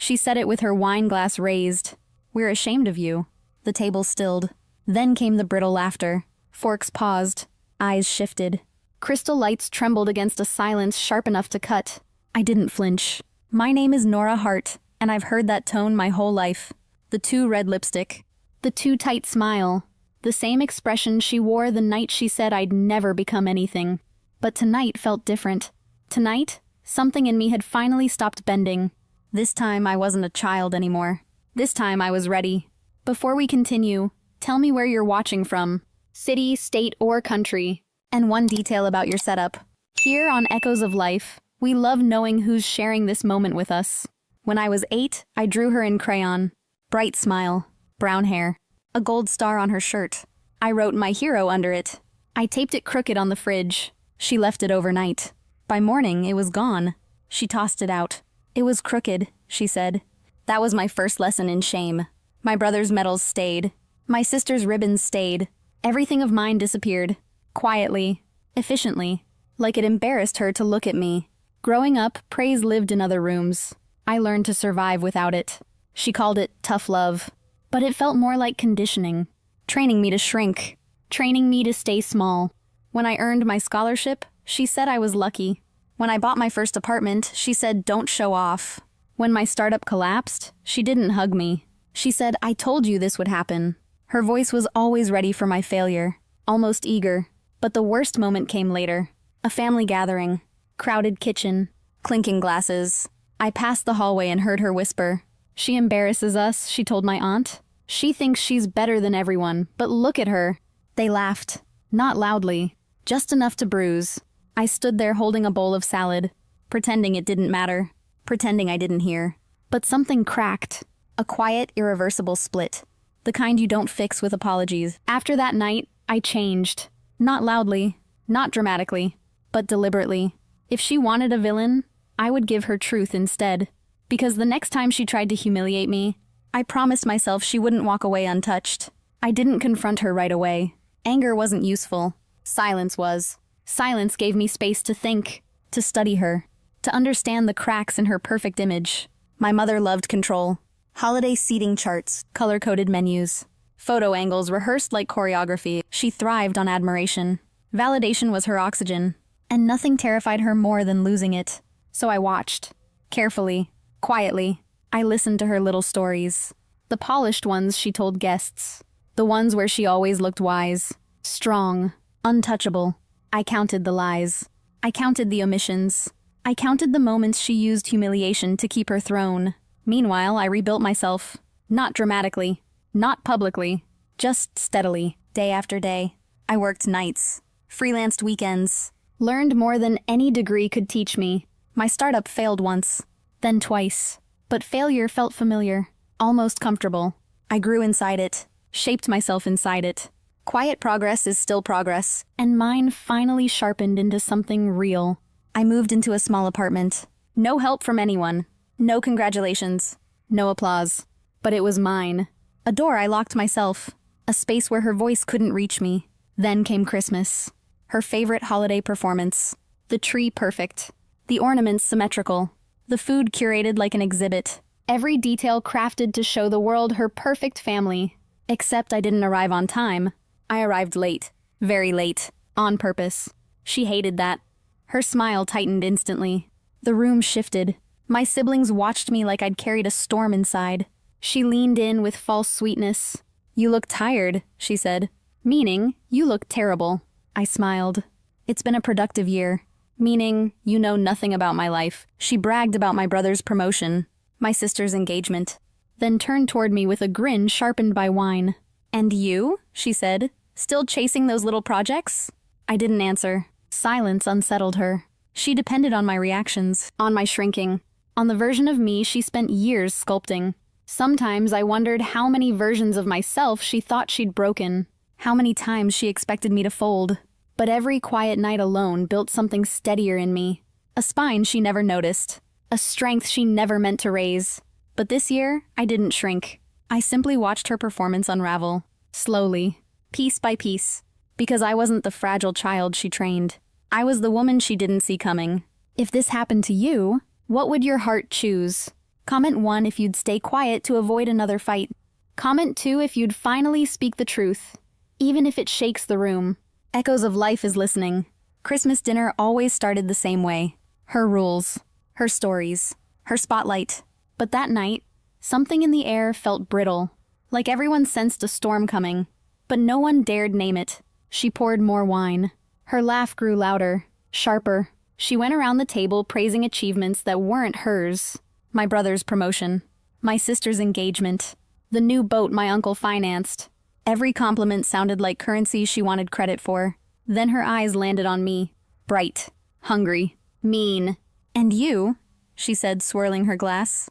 She said it with her wine glass raised. "We're ashamed of you." The table stilled. Then came the brittle laughter. Forks paused. Eyes shifted. Crystal lights trembled against a silence sharp enough to cut. I didn't flinch. "My name is Norah Hart, and I've heard that tone my whole life." The too red lipstick. The too tight smile. The same expression she wore the night she said I'd never become anything. But tonight felt different. Tonight, something in me had finally stopped bending. This time I wasn't a child anymore. This time I was ready. Before we continue, tell me where you're watching from. City, state, or country. And one detail about your setup. Here on Echoes of Life, we love knowing who's sharing this moment with us. When I was 8, I drew her in crayon. Bright smile, brown hair, a gold star on her shirt. I wrote my hero under it. I taped it crooked on the fridge. She left it overnight. By morning, it was gone. She tossed it out. "It was crooked," she said. That was my first lesson in shame. My brother's medals stayed. My sister's ribbons stayed. Everything of mine disappeared. Quietly, efficiently, like it embarrassed her to look at me. Growing up, praise lived in other rooms. I learned to survive without it. She called it tough love. But it felt more like conditioning. Training me to shrink. Training me to stay small. When I earned my scholarship, she said I was lucky. When I bought my first apartment, she said don't show off. When my startup collapsed, she didn't hug me. She said, "I told you this would happen." Her voice was always ready for my failure, almost eager. But the worst moment came later. A family gathering. Crowded kitchen. Clinking glasses. I passed the hallway and heard her whisper. "She embarrasses us," she told my aunt. "She thinks she's better than everyone, but look at her." They laughed. Not loudly. Just enough to bruise. I stood there holding a bowl of salad, pretending it didn't matter. Pretending I didn't hear. But something cracked. A quiet, irreversible split. The kind you don't fix with apologies. After that night, I changed. Not loudly, not dramatically, but deliberately. If she wanted a villain, I would give her truth instead. Because the next time she tried to humiliate me, I promised myself she wouldn't walk away untouched. I didn't confront her right away. Anger wasn't useful. Silence was. Silence gave me space to think, to study her, to understand the cracks in her perfect image. My mother loved control. Holiday seating charts, color-coded menus, photo angles rehearsed like choreography. She thrived on admiration. Validation was her oxygen, and nothing terrified her more than losing it. So I watched. Carefully, quietly. I listened to her little stories. The polished ones she told guests. The ones where she always looked wise, strong, untouchable. I counted the lies. I counted the omissions. I counted the moments she used humiliation to keep her throne. Meanwhile, I rebuilt myself. Not dramatically. Not publicly. Just steadily, day after day. I worked nights. Freelanced weekends. Learned more than any degree could teach me. My startup failed once. Then twice. But failure felt familiar. Almost comfortable. I grew inside it. Shaped myself inside it. Quiet progress is still progress. And mine finally sharpened into something real. I moved into a small apartment. No help from anyone. No congratulations. No applause. But it was mine. A door I locked myself. A space where her voice couldn't reach me. Then came Christmas. Her favorite holiday performance. The tree perfect. The ornaments symmetrical. The food curated like an exhibit. Every detail crafted to show the world her perfect family. Except I didn't arrive on time. I arrived late. Very late. On purpose. She hated that. Her smile tightened instantly. The room shifted. My siblings watched me like I'd carried a storm inside. She leaned in with false sweetness. "You look tired," she said. Meaning, "You look terrible." I smiled. "It's been a productive year." Meaning, "You know nothing about my life." She bragged about my brother's promotion, my sister's engagement, then turned toward me with a grin sharpened by wine. "And you?" she said. "Still chasing those little projects?" I didn't answer. Silence unsettled her. She depended on my reactions, on my shrinking, on the version of me she spent years sculpting. Sometimes I wondered how many versions of myself she thought she'd broken, how many times she expected me to fold. But every quiet night alone built something steadier in me. A spine she never noticed, a strength she never meant to raise. But this year, I didn't shrink. I simply watched her performance unravel, slowly, piece by piece, because I wasn't the fragile child she trained. I was the woman she didn't see coming. If this happened to you, what would your heart choose? Comment 1 if you'd stay quiet to avoid another fight. Comment 2 if you'd finally speak the truth, even if it shakes the room. Echoes of Life is listening. Christmas dinner always started the same way. Her rules, her stories, her spotlight. But that night, something in the air felt brittle, like everyone sensed a storm coming. But no one dared name it. She poured more wine. Her laugh grew louder, sharper. She went around the table praising achievements that weren't hers. My brother's promotion, my sister's engagement, the new boat my uncle financed. Every compliment sounded like currency she wanted credit for. Then her eyes landed on me. Bright, hungry, mean. "And you?" she said, swirling her glass.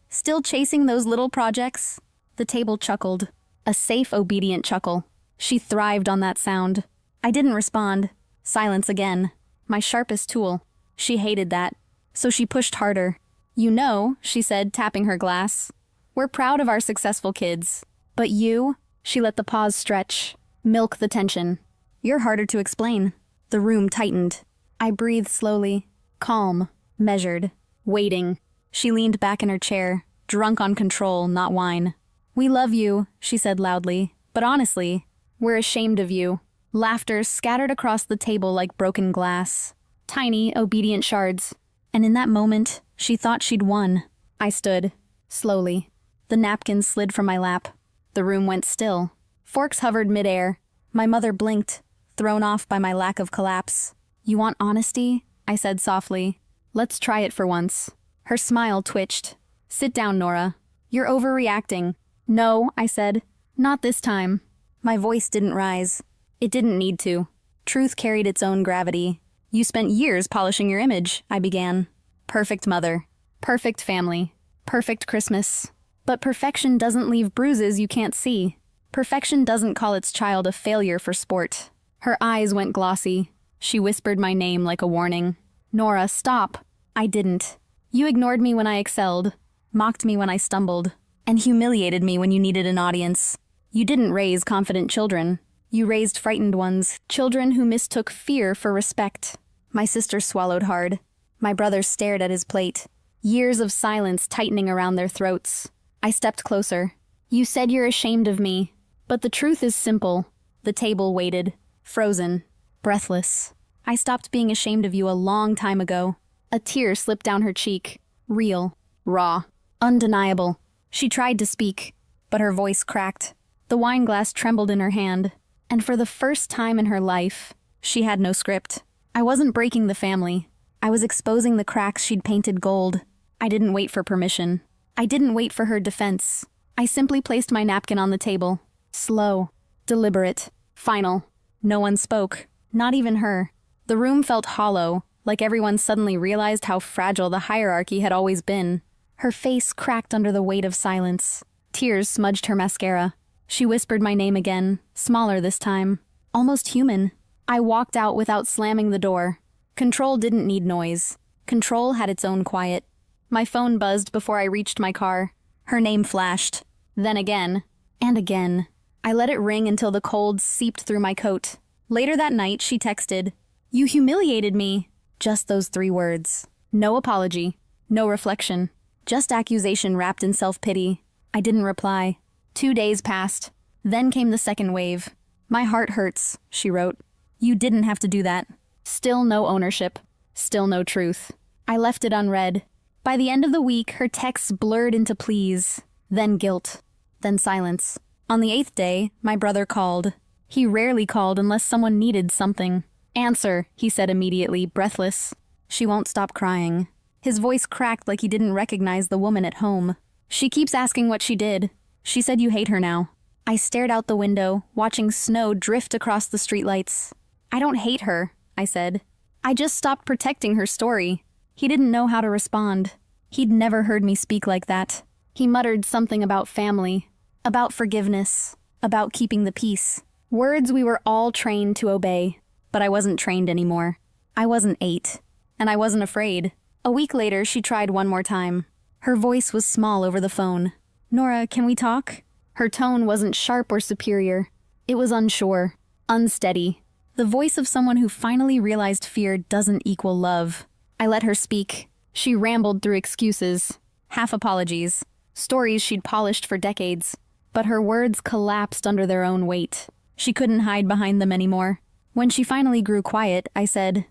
"Still chasing those little projects?" The table chuckled. A safe, obedient chuckle. She thrived on that sound. I didn't respond. Silence again. My sharpest tool. She hated that. So she pushed harder. "You know," she said, tapping her glass, "we're proud of our successful kids. But you," she let the pause stretch, milk the tension. "You're harder to explain." The room tightened. I breathed slowly, calm, measured, waiting. She leaned back in her chair, drunk on control, not wine. "We love you," she said loudly, "but honestly, we're ashamed of you." Laughter scattered across the table like broken glass. Tiny, obedient shards. And in that moment, she thought she'd won. I stood, slowly. The napkin slid from my lap. The room went still. Forks hovered midair. My mother blinked, thrown off by my lack of collapse. "You want honesty?" I said softly. "Let's try it for once." Her smile twitched. "Sit down, Norah. You're overreacting." "No," I said. "Not this time." My voice didn't rise. It didn't need to. Truth carried its own gravity. "You spent years polishing your image," I began. "Perfect mother. Perfect family. Perfect Christmas. But perfection doesn't leave bruises you can't see. Perfection doesn't call its child a failure for sport." Her eyes went glossy. She whispered my name like a warning. "Norah, stop." I didn't. "You ignored me when I excelled, mocked me when I stumbled, and humiliated me when you needed an audience. You didn't raise confident children. You raised frightened ones, children who mistook fear for respect." My sister swallowed hard. My brother stared at his plate. Years of silence tightening around their throats. I stepped closer. "You said you're ashamed of me, but the truth is simple." The table waited, frozen, breathless. "I stopped being ashamed of you a long time ago." A tear slipped down her cheek. Real, raw, undeniable. She tried to speak, but her voice cracked. The wine glass trembled in her hand. And for the first time in her life, she had no script. I wasn't breaking the family. I was exposing the cracks she'd painted gold. I didn't wait for permission. I didn't wait for her defense. I simply placed my napkin on the table. Slow, deliberate, final. No one spoke, not even her. The room felt hollow, like everyone suddenly realized how fragile the hierarchy had always been. Her face cracked under the weight of silence. Tears smudged her mascara. She whispered my name again, smaller this time, almost human. I walked out without slamming the door. Control didn't need noise. Control had its own quiet. My phone buzzed before I reached my car. Her name flashed. Then again. And again. I let it ring until the cold seeped through my coat. Later that night, she texted, "You humiliated me." Just those 3 words. No apology. No reflection. Just accusation wrapped in self-pity. I didn't reply. 2 days passed. Then came the second wave. "My heart hurts," she wrote. "You didn't have to do that." Still no ownership. Still no truth. I left it unread. By the end of the week, her texts blurred into pleas. Then guilt. Then silence. On the 8th day, my brother called. He rarely called unless someone needed something. "Answer," he said immediately, breathless. "She won't stop crying." His voice cracked like he didn't recognize the woman at home. "She keeps asking what she did. She said you hate her now." I stared out the window, watching snow drift across the streetlights. "I don't hate her," I said. "I just stopped protecting her story." He didn't know how to respond. He'd never heard me speak like that. He muttered something about family, about forgiveness, about keeping the peace. Words we were all trained to obey. But I wasn't trained anymore. I wasn't 8. And I wasn't afraid. A week later, she tried one more time. Her voice was small over the phone. "Norah, can we talk?" Her tone wasn't sharp or superior. It was unsure, unsteady. The voice of someone who finally realized fear doesn't equal love. I let her speak. She rambled through excuses. half apologies, stories she'd polished for decades. But her words collapsed under their own weight. She couldn't hide behind them anymore. When she finally grew quiet, I said,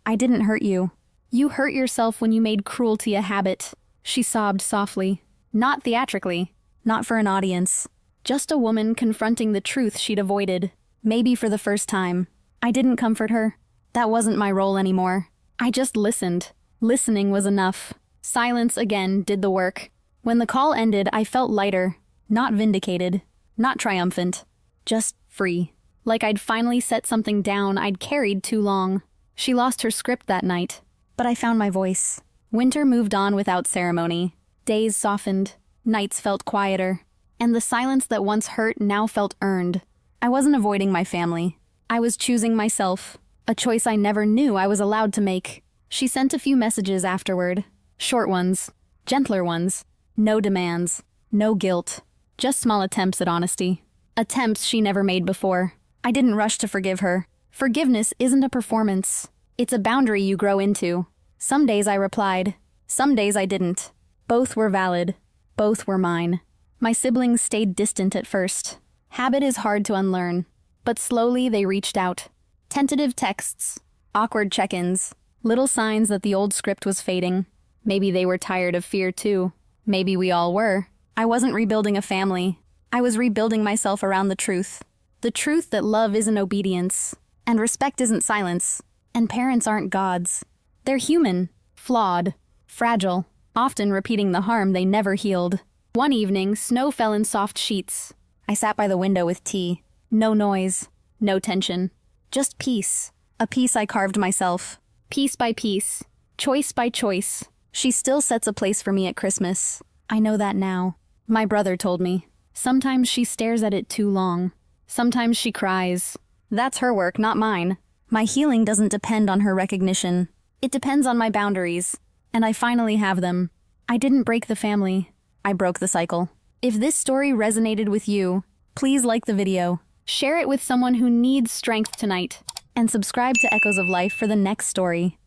"I didn't hurt you. You hurt yourself when you made cruelty a habit." She sobbed softly. Not theatrically. Not for an audience. Just a woman confronting the truth she'd avoided. Maybe for the first time. I didn't comfort her. That wasn't my role anymore. I just listened. Listening was enough. Silence again did the work. When the call ended, I felt lighter. Not vindicated. Not triumphant. Just free. Like I'd finally set something down I'd carried too long. She lost her script that night. But I found my voice. Winter moved on without ceremony. Days softened. Nights felt quieter. And the silence that once hurt now felt earned. I wasn't avoiding my family. I was choosing myself. A choice I never knew I was allowed to make. She sent a few messages afterward. Short ones. Gentler ones. No demands. No guilt. Just small attempts at honesty. Attempts she never made before. I didn't rush to forgive her. Forgiveness isn't a performance. It's a boundary you grow into. Some days I replied. Some days I didn't. Both were valid. Both were mine. My siblings stayed distant at first. Habit is hard to unlearn. But slowly they reached out. Tentative texts. Awkward check-ins. Little signs that the old script was fading. Maybe they were tired of fear too. Maybe we all were. I wasn't rebuilding a family. I was rebuilding myself around the truth. The truth that love isn't obedience. And respect isn't silence. And parents aren't gods. They're human. Flawed. Fragile. Often repeating the harm they never healed. One evening, snow fell in soft sheets. I sat by the window with tea. No noise. No tension. Just peace. A peace I carved myself. Piece by piece. Choice by choice. She still sets a place for me at Christmas. I know that now. My brother told me. Sometimes she stares at it too long. Sometimes she cries. That's her work, not mine. My healing doesn't depend on her recognition. It depends on my boundaries. And I finally have them. I didn't break the family. I broke the cycle. If this story resonated with you, please like the video. Share it with someone who needs strength tonight. And subscribe to Echoes of Life for the next story.